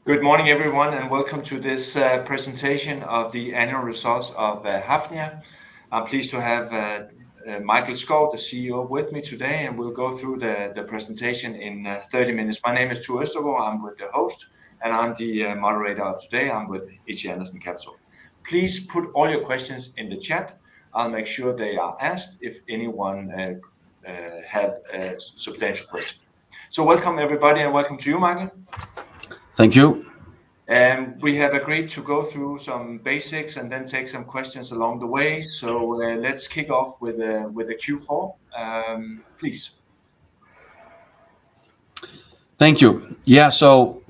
Good morning, everyone, and welcome to this presentation of the annual results of Hafnia. I'm pleased to have Michael Skov, the CEO, with me today, and we'll go through the presentation in 30 minutes. My name is Ture Østergaard. I'm with the host, and I'm the moderator of today. I'm with HC Andersen Capital. Please put all your questions in the chat. I'll make sure they are asked if anyone have a substantial question. So welcome, everybody, and welcome to you, Michael. Thank you. We have agreed to go through some basics and then take some questions along the way. So let's kick off with the Q4, please. Thank you. Yeah, so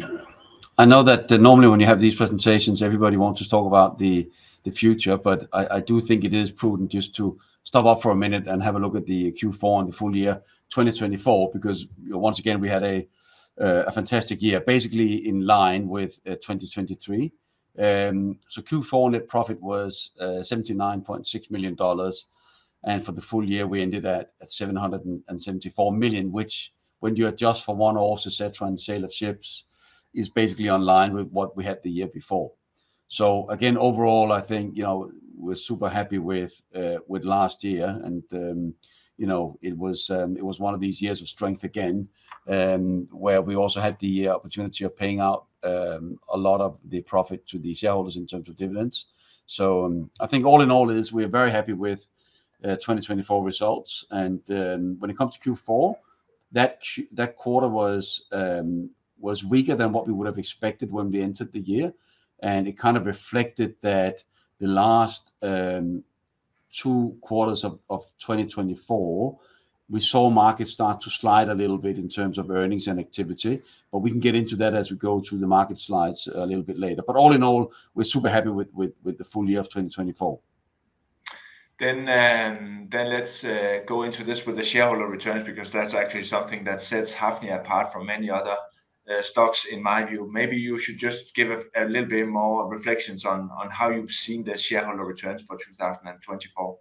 I know that normally when you have these presentations, everybody wants to talk about the future, but I do think it is prudent just to stop up for a minute and have a look at the Q4 and the full year 2024, because once again, we had a fantastic year, basically in line with 2023. So Q4 net profit was $79.6 million, and for the full year we ended at $774 million, which, when you adjust for one-offs, etc., and sale of ships, is basically on line with what we had the year before. So again, overall, I think we're super happy with last year, and it was one of these years of strength again, where we also had the opportunity of paying out a lot of the profit to the shareholders in terms of dividends. So I think all in all we're very happy with 2024 results. And when it comes to Q4, that quarter was weaker than what we would have expected when we entered the year, and it kind of reflected that the last 2 quarters of 2024, we saw markets start to slide a little bit in terms of earnings and activity, but we can get into that as we go through the market slides a little bit later. But all in all, we're super happy with the full year of 2024. Then let's go into this with the shareholder returns, because that's actually something that sets Hafnia apart from many other stocks, in my view. Maybe you should just give a little bit more reflections on how you've seen the shareholder returns for 2024.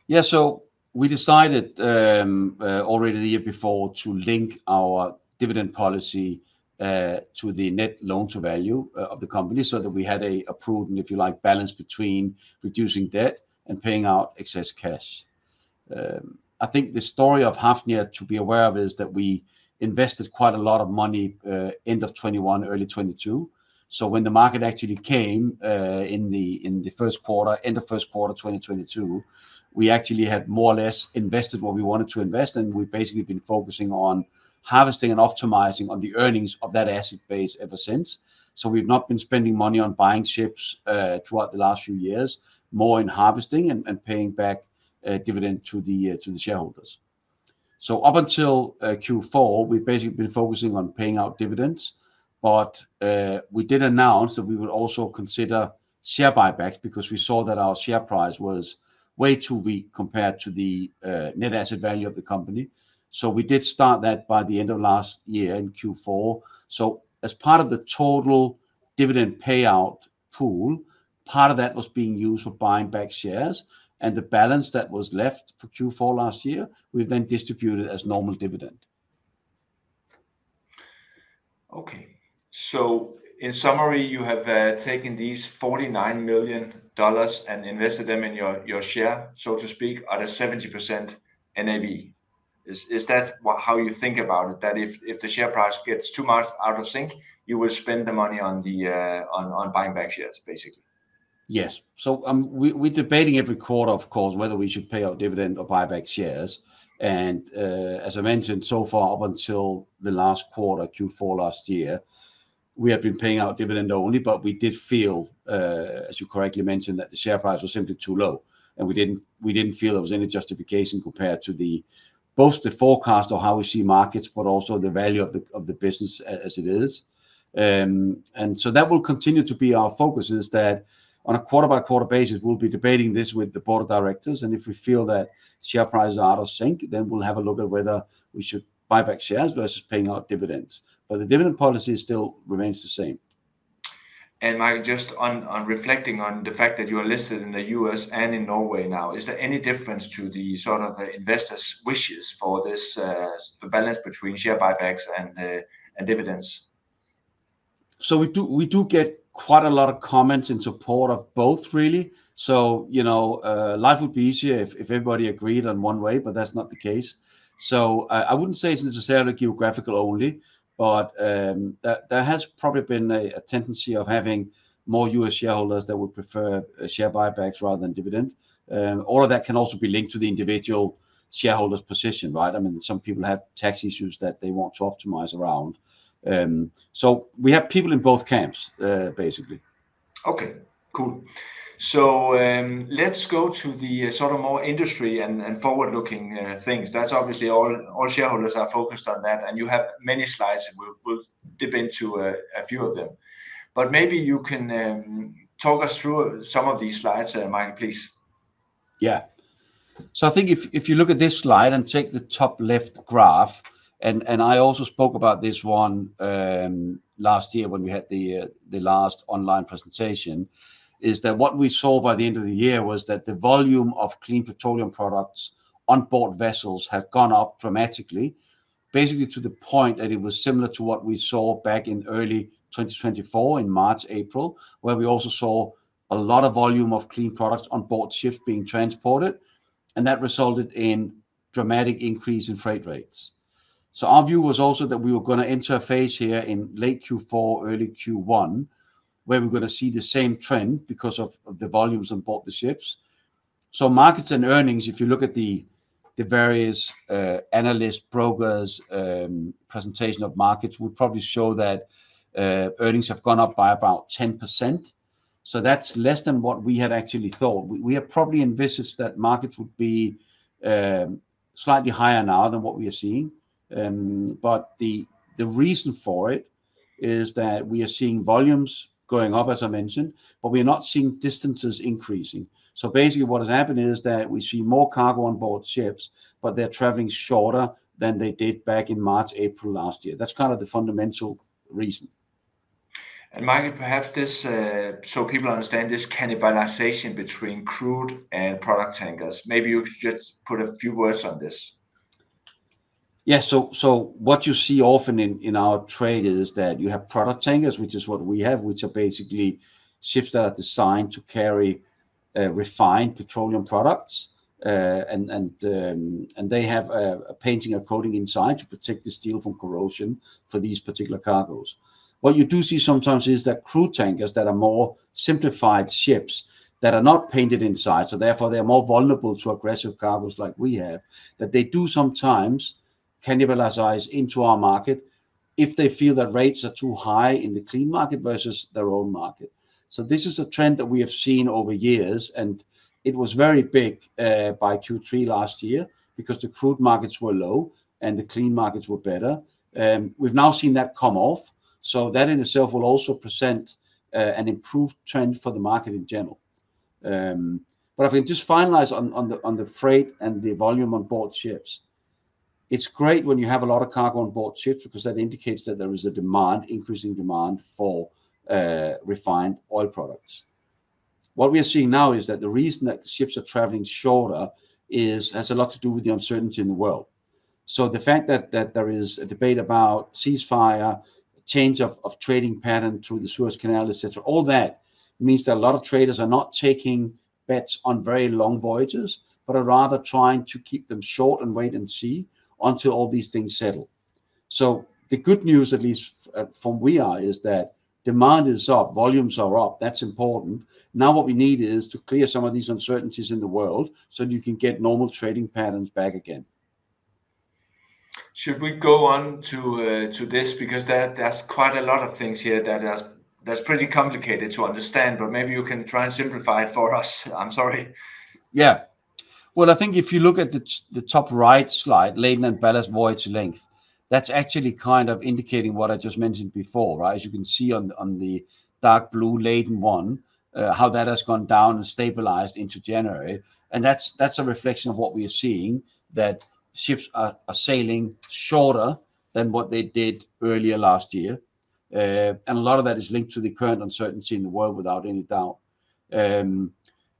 Yeah, so we decided already the year before to link our dividend policy to the net loan to value of the company, so that we had a prudent, if you like, balance between reducing debt and paying out excess cash. I think the story of Hafnia to be aware of is that we invested quite a lot of money end of 21, early 22. So when the market actually came in the first quarter, end of first quarter 2022, we actually had more or less invested what we wanted to invest, and we've basically been focusing on harvesting and optimizing on the earnings of that asset base ever since. So we've not been spending money on buying ships throughout the last few years, more in harvesting and paying back dividend to the shareholders. So up until Q4, we've basically been focusing on paying out dividends, but we did announce that we would also consider share buybacks, because we saw that our share price was way too weak compared to the net asset value of the company. So we did start that by the end of last year in Q4. So as part of the total dividend payout pool, part of that was being used for buying back shares, and the balance that was left for Q4 last year, we've then distributed as normal dividend. Okay, so in summary, you have taken these $49 million and invested them in your share, so to speak, at a 70% NAV. Is that how you think about it? That if the share price gets too much out of sync, you will spend the money on buying back shares, basically? Yes. So we're debating every quarter, of course, whether we should pay out dividend or buy back shares. And as I mentioned, so far up until the last quarter, Q4 last year, we had been paying out dividend only, but we did feel, as you correctly mentioned, that the share price was simply too low, and we didn't feel there was any justification compared to both the forecast of how we see markets, but also the value of the business as it is. And so that will continue to be our focus, is that on a quarter-by-quarter basis, we'll be debating this with the board of directors, and if we feel that share prices are out of sync, then we'll have a look at whether we should buy back shares versus paying out dividends. But the dividend policy still remains the same. And Michael, just on reflecting on the fact that you are listed in the US and in Norway now, is there any difference to the sort of investors' wishes for this the balance between share buybacks and dividends? So we do get quite a lot of comments in support of both, really. So, life would be easier if everybody agreed on one way, but that's not the case. So I wouldn't say it's necessarily geographical only, but there has probably been a tendency of having more US shareholders that would prefer share buybacks rather than dividend. All of that can also be linked to the individual shareholder's position, right? I mean, some people have tax issues that they want to optimize around. So we have people in both camps, basically. Okay, cool. So let's go to the sort of more industry and forward-looking things. That's obviously all shareholders are focused on that, and you have many slides. We'll dip into a few of them. But maybe you can talk us through some of these slides, Michael, please. Yeah. So I think if you look at this slide and take the top left graph, and I also spoke about this one last year when we had the last online presentation, is that what we saw by the end of the year was that the volume of clean petroleum products on board vessels had gone up dramatically, basically to the point that it was similar to what we saw back in early 2024 in March, April, where we also saw a lot of volume of clean products on board ships being transported, and that resulted in dramatic increase in freight rates. So our view was also that we were going to enter a phase here in late Q4, early Q1, where we're going to see the same trend because of the volumes on board the ships. So markets and earnings, if you look at the various analyst brokers presentation of markets, would probably show that earnings have gone up by about 10%. So that's less than what we had actually thought. We had probably envisaged that markets would be slightly higher now than what we are seeing. But the reason for it is that we are seeing volumes going up, as I mentioned, but we're not seeing distances increasing. So basically what has happened is that we see more cargo on board ships, but they're traveling shorter than they did back in March, April last year. That's kind of the fundamental reason. And Michael, perhaps this, so people understand this cannibalization between crude and product tankers. Maybe you could just put a few words on this. Yeah, so what you see often in our trade is that you have product tankers, which is what we have, which are basically ships that are designed to carry refined petroleum products, and they have a painting, a coating inside to protect the steel from corrosion for these particular cargoes. What you do see sometimes is that crude tankers that are more simplified ships that are not painted inside, so therefore they're more vulnerable to aggressive cargoes like we have, that they do sometimes cannibalize into our market if they feel that rates are too high in the clean market versus their own market. So this is a trend that we have seen over years, and it was very big by Q3 last year because the crude markets were low and the clean markets were better. We've now seen that come off, so that in itself will also present an improved trend for the market in general. But if we just finalize on the freight and the volume on board ships, it's great when you have a lot of cargo on board ships because that indicates that there is a demand, increasing demand for refined oil products. What we are seeing now is that the reason that ships are traveling shorter has a lot to do with the uncertainty in the world. So the fact that there is a debate about ceasefire, change of trading pattern through the Suez Canal, etc., all that means that a lot of traders are not taking bets on very long voyages, but are rather trying to keep them short and wait and see until all these things settle. So the good news, at least from we are, is that demand is up, volumes are up. That's important. Now what we need is to clear some of these uncertainties in the world so that you can get normal trading patterns back again. Should we go on to this, because there's quite a lot of things here that's pretty complicated to understand, but maybe you can try and simplify it for us. I'm sorry. Yeah. Well, I think if you look at the top right slide, laden and ballast voyage length, that's actually kind of indicating what I just mentioned before, right? As you can see on the dark blue laden one, how that has gone down and stabilized into January. And that's a reflection of what we are seeing, that ships are sailing shorter than what they did earlier last year. And a lot of that is linked to the current uncertainty in the world, without any doubt.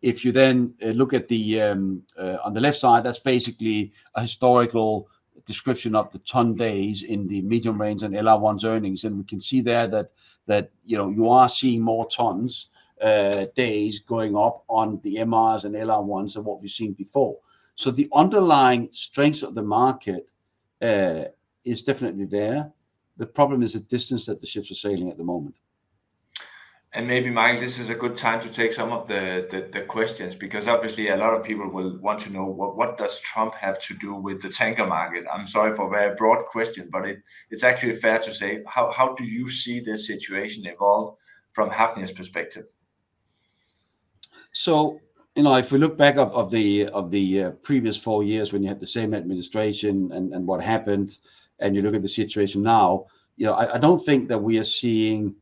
If you then look at the on the left side, that's basically a historical description of the ton days in the medium range and LR1's earnings, and we can see there that you are seeing more tons days going up on the MRs and LR1s than what we've seen before. So the underlying strength of the market is definitely there. The problem is the distance that the ships are sailing at the moment. And maybe, Michael, this is a good time to take some of the questions, because obviously a lot of people will want to know what does Trump have to do with the tanker market? I'm sorry for a very broad question, but it's actually fair to say, how do you see this situation evolve from Hafnia's perspective? So, if we look back of the previous 4 years when you had the same administration and what happened, and you look at the situation now, I don't think that we are seeing.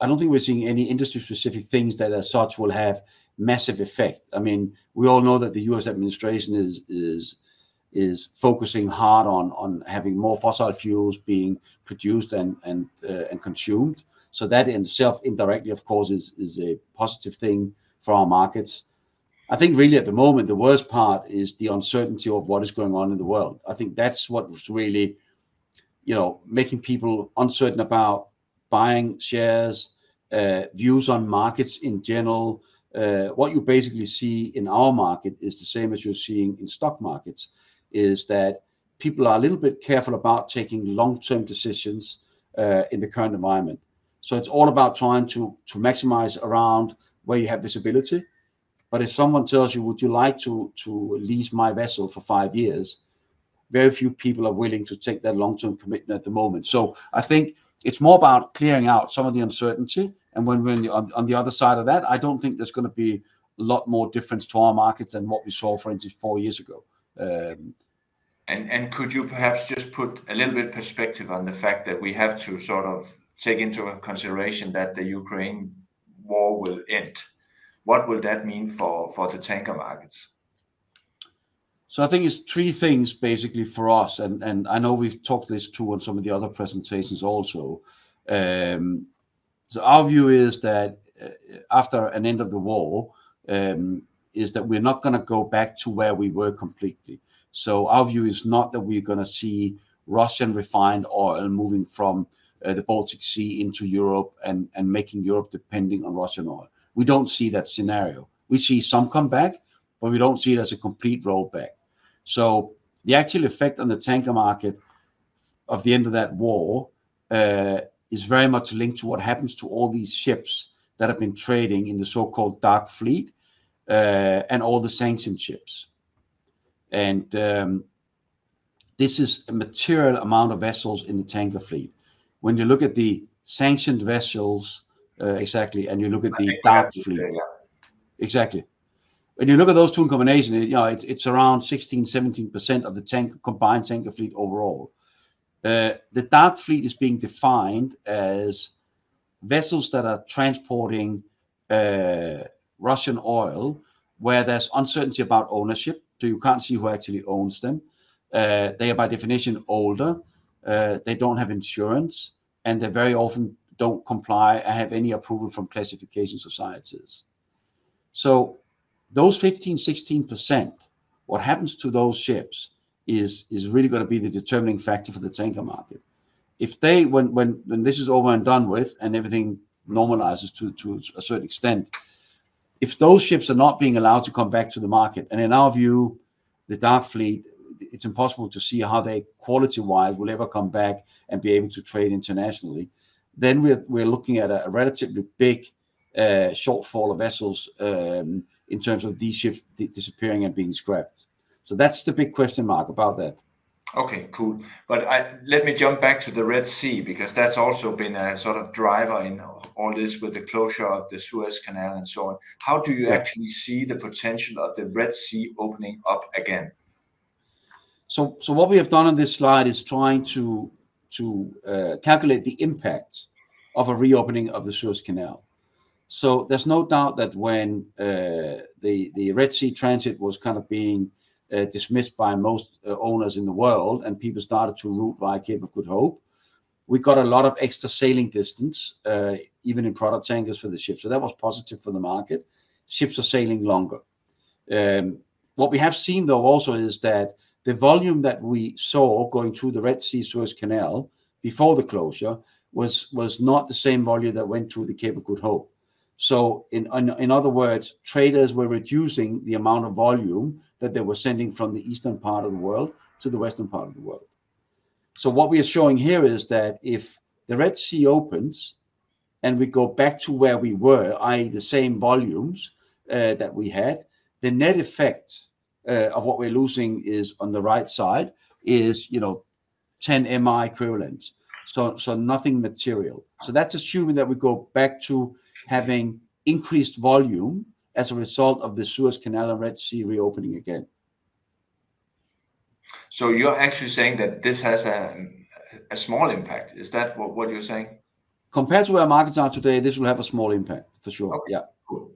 I don't think we're seeing any industry-specific things that as such will have massive effect. I mean, we all know that the U.S. administration is focusing hard on having more fossil fuels being produced and consumed. So that in itself, indirectly, of course, is a positive thing for our markets. I think really at the moment, the worst part is the uncertainty of what is going on in the world. I think that's what's really, making people uncertain about buying shares, views on markets in general. What you basically see in our market is the same as you're seeing in stock markets, is that people are a little bit careful about taking long-term decisions in the current environment. So it's all about trying to maximize around where you have visibility. But if someone tells you, would you like to lease my vessel for 5 years? Very few people are willing to take that long-term commitment at the moment. So I think it's more about clearing out some of the uncertainty. And when we're on the other side of that, I don't think there's going to be a lot more difference to our markets than what we saw, for instance, 4 years ago. And could you perhaps just put a little bit perspective on the fact that we have to sort of take into consideration that the Ukraine war will end? What will that mean for the tanker markets? So I think it's 3 things basically for us, and I know we've talked this too on some of the other presentations also. So our view is that after an end of the war, is that we're not going to go back to where we were completely. So our view is not that we're going to see Russian refined oil moving from the Baltic Sea into Europe and making Europe depending on Russian oil. We don't see that scenario. We see some come back, but we don't see it as a complete rollback. So the actual effect on the tanker market of the end of that war is very much linked to what happens to all these ships that have been trading in the so-called dark fleet and all the sanctioned ships. And this is a material amount of vessels in the tanker fleet. When you look at the sanctioned vessels, exactly, and you look at the dark fleet, exactly. When you look at those two in combination, it's around 16-17% of the combined tanker fleet overall. The dark fleet is being defined as vessels that are transporting Russian oil where there's uncertainty about ownership, so you can't see who actually owns them. They are by definition older, they don't have insurance, and they very often don't comply and have any approval from classification societies. So those 15-16%, what happens to those ships is really going to be the determining factor for the tanker market. If they, when this is over and done with and everything normalizes to a certain extent, if those ships are not being allowed to come back to the market, and in our view, the dark fleet, it's impossible to see how they quality-wise will ever come back and be able to trade internationally, then we're looking at a relatively big shortfall of vessels in terms of these ships disappearing and being scrapped. So that's the big question mark about that. Okay, cool. But let me jump back to the Red Sea, because that's also been a sort of driver in all this with the closure of the Suez Canal and so on. How do you actually see the potential of the Red Sea opening up again? So what we have done on this slide is trying to calculate the impact of a reopening of the Suez Canal. So there's no doubt that when the Red Sea transit was kind of being dismissed by most owners in the world, and people started to route via Cape of Good Hope, we got a lot of extra sailing distance, even in product tankers for the ships. So that was positive for the market. Ships are sailing longer. What we have seen, though, also is that the volume that we saw going through the Red Sea Suez Canal before the closure was not the same volume that went through the Cape of Good Hope. So in other words, traders were reducing the amount of volume that they were sending from the eastern part of the world to the western part of the world. So what we are showing here is that if the Red Sea opens and we go back to where we were, i.e. the same volumes that we had, the net effect of what we're losing is on the right side is 10 MI equivalents. So nothing material. So that's assuming that we go back to having increased volume as a result of the Suez Canal and Red Sea reopening again. So you're actually saying that this has a small impact. Is that what you're saying? Compared to where markets are today, this will have a small impact for sure. Okay, yeah. Cool.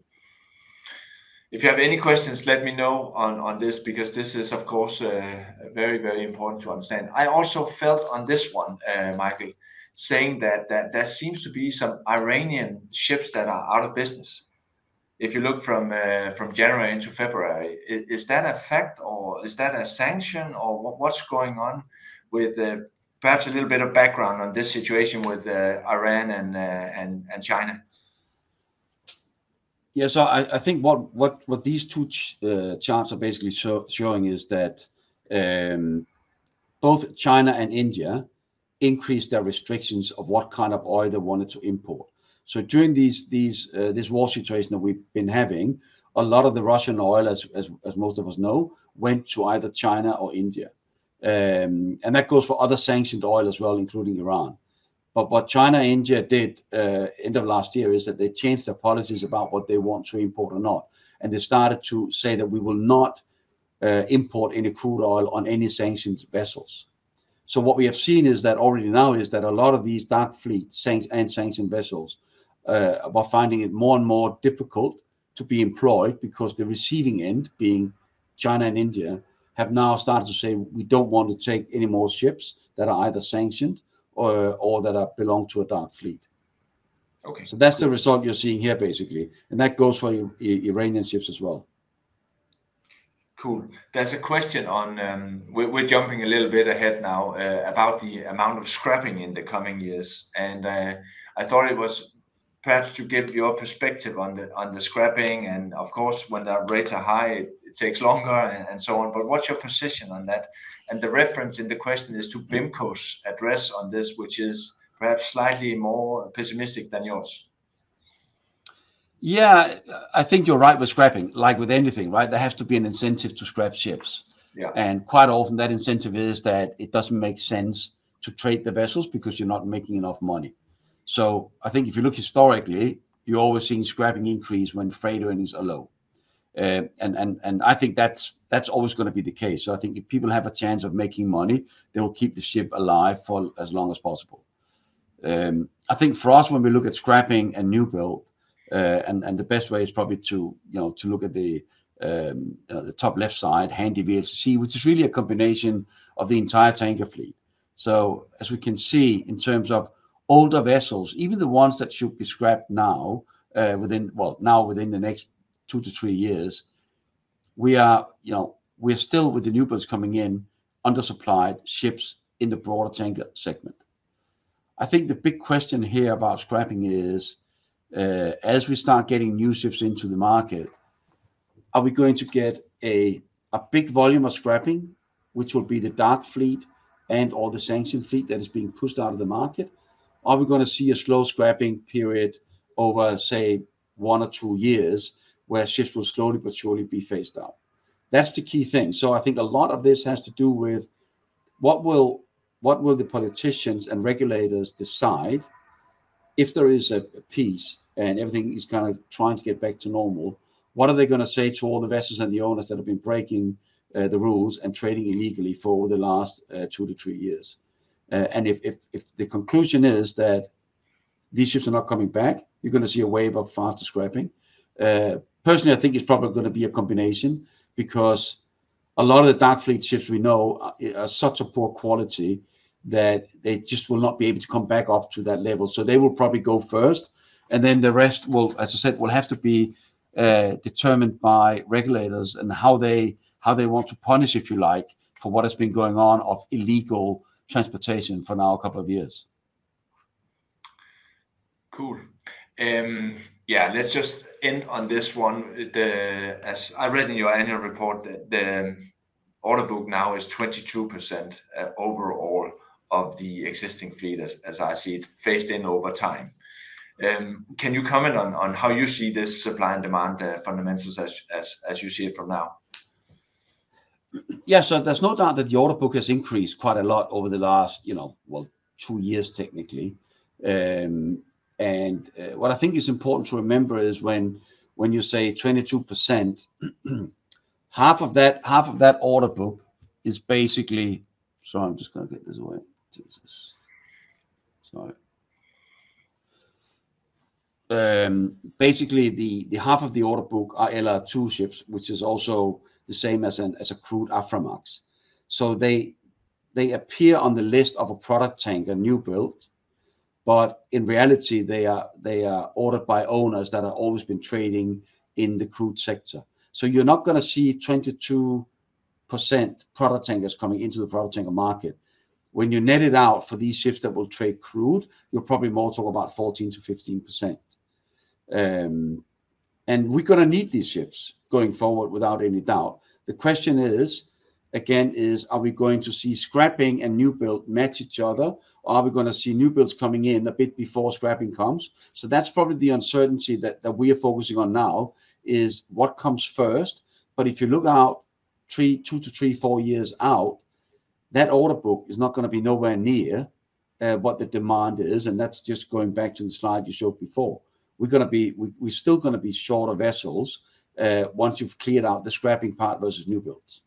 If you have any questions, let me know on this, because this is, of course, very, very important to understand. I also felt on this one, Michael, saying that there seems to be some Iranian ships that are out of business. If you look from January into February, is that a fact, or is that a sanction, or what's going on with perhaps a little bit of background on this situation with Iran and China? Yeah, so I think what these two charts are basically showing is that both China and India increased their restrictions of what kind of oil they wanted to import. So during this war situation that we've been having, a lot of the Russian oil, as most of us know, went to either China or India, and that goes for other sanctioned oil as well, including Iran. But what China and India did end of last year is that they changed their policies about what they want to import or not. And they started to say that we will not import any crude oil on any sanctioned vessels. So what we have seen is that already now is that a lot of these dark fleet and sanctioned vessels are finding it more and more difficult to be employed, because the receiving end, being China and India, have now started to say we don't want to take any more ships that are either sanctioned or that belong to a dark fleet. Okay. So that's the result you're seeing here, basically. And that goes for Iranian ships as well. Cool. There's a question on, we're jumping a little bit ahead now, about the amount of scrapping in the coming years. And I thought it was perhaps to give your perspective on the scrapping. And of course, when the rates are high, it takes longer and so on. But what's your position on that? And the reference in the question is to BIMCO's address on this, which is perhaps slightly more pessimistic than yours. Yeah, I think you're right with scrapping. Like with anything, right? There has to be an incentive to scrap ships. Yeah. And quite often that incentive is that it doesn't make sense to trade the vessels because you're not making enough money. So I think if you look historically, you're always seeing scrapping increase when freight earnings are low. And I think that's always going to be the case. So I think if people have a chance of making money, they will keep the ship alive for as long as possible. I think for us, when we look at scrapping and new build, and the best way is probably to look at the top left side, handy VLCC, which is really a combination of the entire tanker fleet. So as we can see, in terms of older vessels, even the ones that should be scrapped now, within the next 2 to 3 years, we're still, with the new builds coming in, undersupplied ships in the broader tanker segment. I think the big question here about scrapping is, as we start getting new ships into the market, are we going to get a big volume of scrapping, which will be the dark fleet and or the sanctioned fleet that is being pushed out of the market? Are we going to see a slow scrapping period over, say, 1 or 2 years, where ships will slowly but surely be phased out? That's the key thing. So I think a lot of this has to do with what will the politicians and regulators decide if there is a peace and everything is kind of trying to get back to normal. What are they going to say to all the vessels and the owners that have been breaking the rules and trading illegally for the last 2 to 3 years? And if the conclusion is that these ships are not coming back, you're going to see a wave of faster scrapping. Personally, I think it's probably going to be a combination, because a lot of the dark fleet ships we know are such a poor quality that they just will not be able to come back up to that level. So they will probably go first, and then the rest will, as I said, will have to be determined by regulators and how they want to punish, if you like, for what has been going on of illegal transportation for now a couple of years. Cool. Yeah, let's just end on this one. As I read in your annual report, the order book now is 22% overall of the existing fleet, as I see it, phased in over time. Can you comment on how you see this supply and demand fundamentals as you see it from now? Yeah, so there's no doubt that the order book has increased quite a lot over the last, 2 years technically. And what I think is important to remember is when you say 22%, half of that order book is basically. So I'm just going to get this away. Jesus. Sorry. Basically, the half of the order book are LR2 ships, which is also the same as a crude Aframax. So they appear on the list of a product tanker new build, but in reality they are ordered by owners that have always been trading in the crude sector. So you're not going to see 22% product tankers coming into the product tanker market. When you net it out for these ships that will trade crude, you'll probably more talk about 14 to 15%. And we're going to need these ships going forward without any doubt. The question is, again, are we going to see scrapping and new build match each other? Or are we going to see new builds coming in a bit before scrapping comes? So that's probably the uncertainty that we are focusing on now, is what comes first. But if you look out 2 to 3, 4 years out, that order book is not going to be nowhere near what the demand is. And that's just going back to the slide you showed before. We're still going to be shorter vessels once you've cleared out the scrapping part versus new builds.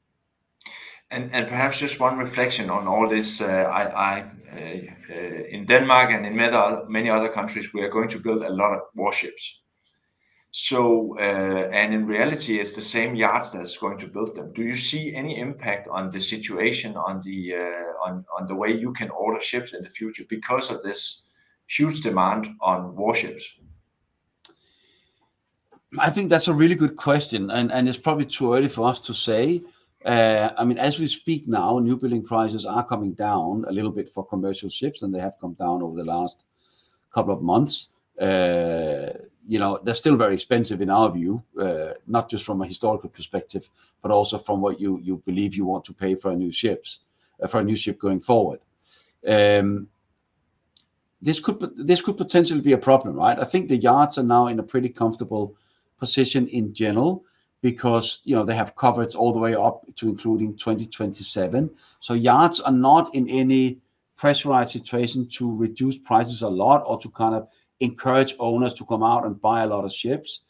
And perhaps just one reflection on all this. In Denmark and in many other countries, we are going to build a lot of warships. So, and in reality, it's the same yards that's going to build them. Do you see any impact on the situation, on the way you can order ships in the future because of this huge demand on warships? I think that's a really good question, and it's probably too early for us to say. I mean, as we speak now, new building prices are coming down a little bit for commercial ships, and they have come down over the last couple of months. They're still very expensive in our view, not just from a historical perspective, but also from what you believe you want to pay for a new ship going forward. This could potentially be a problem, right? I think the yards are now in a pretty comfortable position in general, because they have coverage all the way up to including 2027. So yards are not in any pressurized situation to reduce prices a lot or to kind of encourage owners to come out and buy a lot of ships.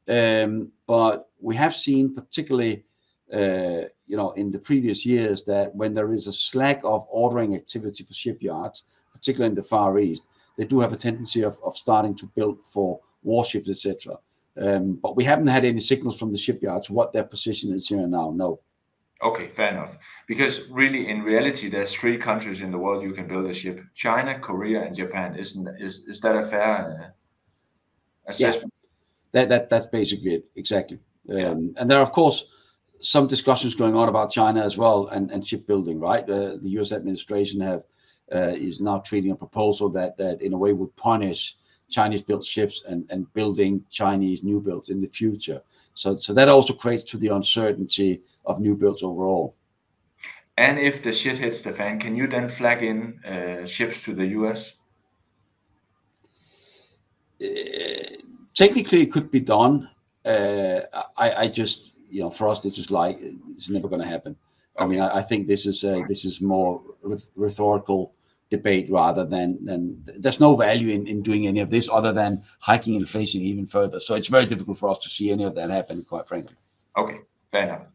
But we have seen, particularly in the previous years, that when there is a slack of ordering activity for shipyards, particularly in the Far East, they do have a tendency of starting to build for warships, etc. But we haven't had any signals from the shipyards what their position is here and now. No. Okay, fair enough. Because really, in reality, there's 3 countries in the world you can build a ship: China, Korea, and Japan. Is that a fair assessment? Yeah, that's basically it. Exactly. And there are, of course, some discussions going on about China as well and shipbuilding, right? The U.S. administration is now treating a proposal that in a way would punish Chinese-built ships and building Chinese new builds in the future. So that also creates to the uncertainty of new builds overall. And if the shit hits the fan, can you then flag in ships to the US? Technically, it could be done. I just, for us, this is like, it's never going to happen. Okay. I mean, I think this is more rhetorical debate rather than there's no value in doing any of this other than hiking inflation even further. So it's very difficult for us to see any of that happen, quite frankly. Okay, fair enough.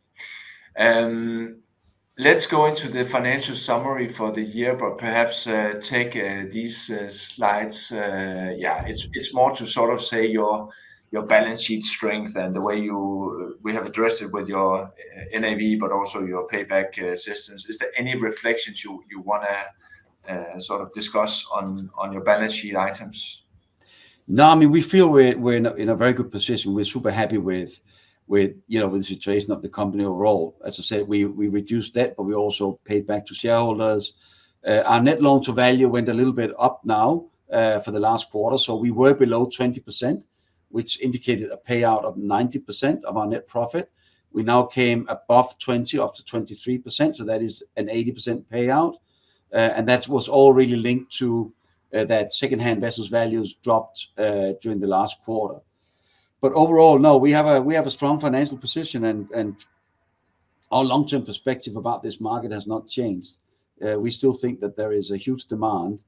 Let's go into the financial summary for the year, but perhaps take these slides. It's more to sort of say your balance sheet strength and the way we have addressed it with your NAV, but also your payback systems. Is there any reflections you want to sort of discuss on your balance sheet items? No, I mean, we feel we're in a very good position. We're super happy with with the situation of the company overall. As I said, we reduced debt, but we also paid back to shareholders. Our net loan to value went a little bit up now for the last quarter, so we were below 20%, which indicated a payout of 90% of our net profit. We now came above 20, up to 23%, so that is an 80% payout, and that was all really linked to that second-hand vessels values dropped during the last quarter. But overall, no, we have a strong financial position, and our long-term perspective about this market has not changed. We still think that there is a huge demand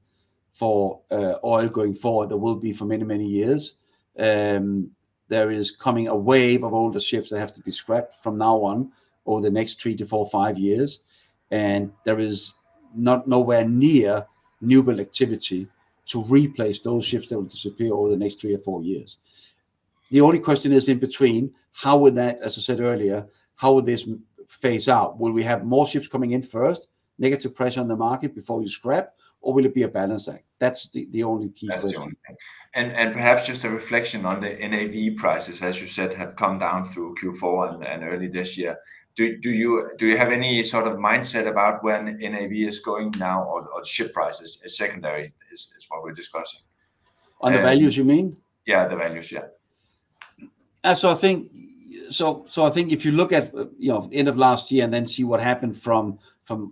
for oil going forward. There will be for many, many years. There is coming a wave of older ships that have to be scrapped from now on over the next 3 to 4, 5 years, and there is nowhere near new build activity to replace those ships that will disappear over the next 3 or 4 years. The only question is in between, how would that, as I said earlier, how would this phase out? Will we have more ships coming in first, negative pressure on the market before you scrap, or will it be a balance act? That's the only key question. The only thing. And perhaps just a reflection on the NAV prices, as you said, have come down through Q4 and early this year. Do you have any sort of mindset about when NAV is going now, or ship prices is secondary is what we're discussing? On the values, you mean? Yeah, the values, yeah. So I think if you look at the end of last year and then see what happened from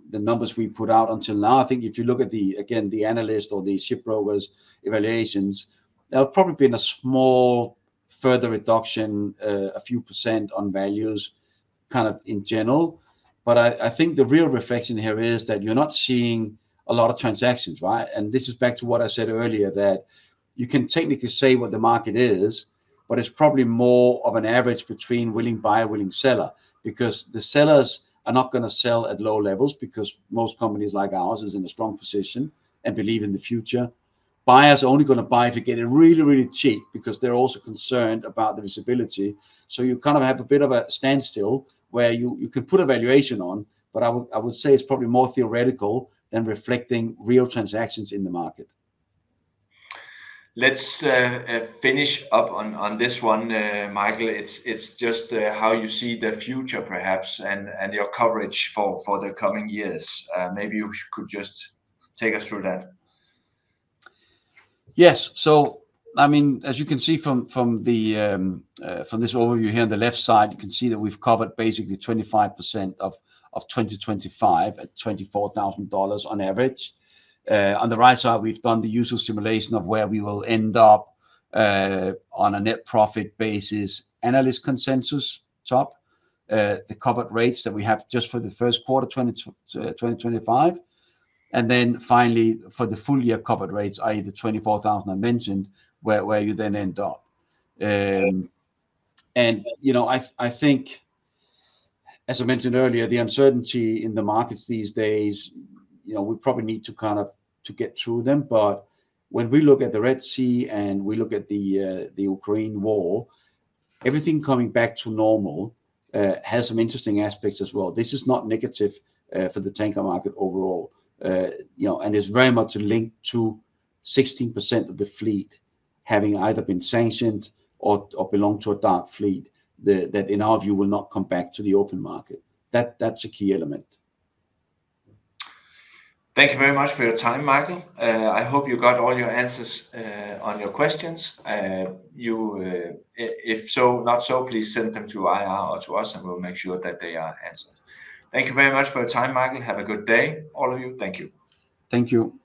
the numbers we put out until now, I think if you look at the analyst or the shipbrokers evaluations, there's probably been a small further reduction, a few percent on values, kind of in general. But I think the real reflection here is that you're not seeing a lot of transactions, right? And this is back to what I said earlier, that you can technically say what the market is, but it's probably more of an average between willing buyer, willing seller, because the sellers are not going to sell at low levels because most companies like ours is in a strong position and believe in the future. Buyers are only going to buy if you get it really, really cheap because they're also concerned about the visibility. So you kind of have a bit of a standstill where you can put a valuation on, but I would say it's probably more theoretical than reflecting real transactions in the market. Let's finish up on this one, Michael. It's just how you see the future, perhaps, and your coverage for the coming years. Maybe you could just take us through that. Yes. So, I mean, as you can see from this overview here on the left side, you can see that we've covered basically 25% of 2025 at $24,000 on average. On the right side, we've done the usual simulation of where we will end up on a net profit basis, analyst consensus top, the covered rates that we have just for the first quarter 2025, and then finally for the full year covered rates, i.e. the 24,000 I mentioned, where you then end up. And I think, as I mentioned earlier, the uncertainty in the markets these days, we probably need to get through them. But when we look at the Red Sea and we look at the Ukraine war, everything coming back to normal has some interesting aspects as well. This is not negative for the tanker market overall, and it's very much linked to 16% of the fleet having either been sanctioned or belong to a dark fleet that in our view will not come back to the open market. That's a key element. Thank you very much for your time, Michael. I hope you got all your answers on your questions. If so, not so, please send them to IR or to us, and we'll make sure that they are answered. Thank you very much for your time, Michael. Have a good day, all of you. Thank you. Thank you.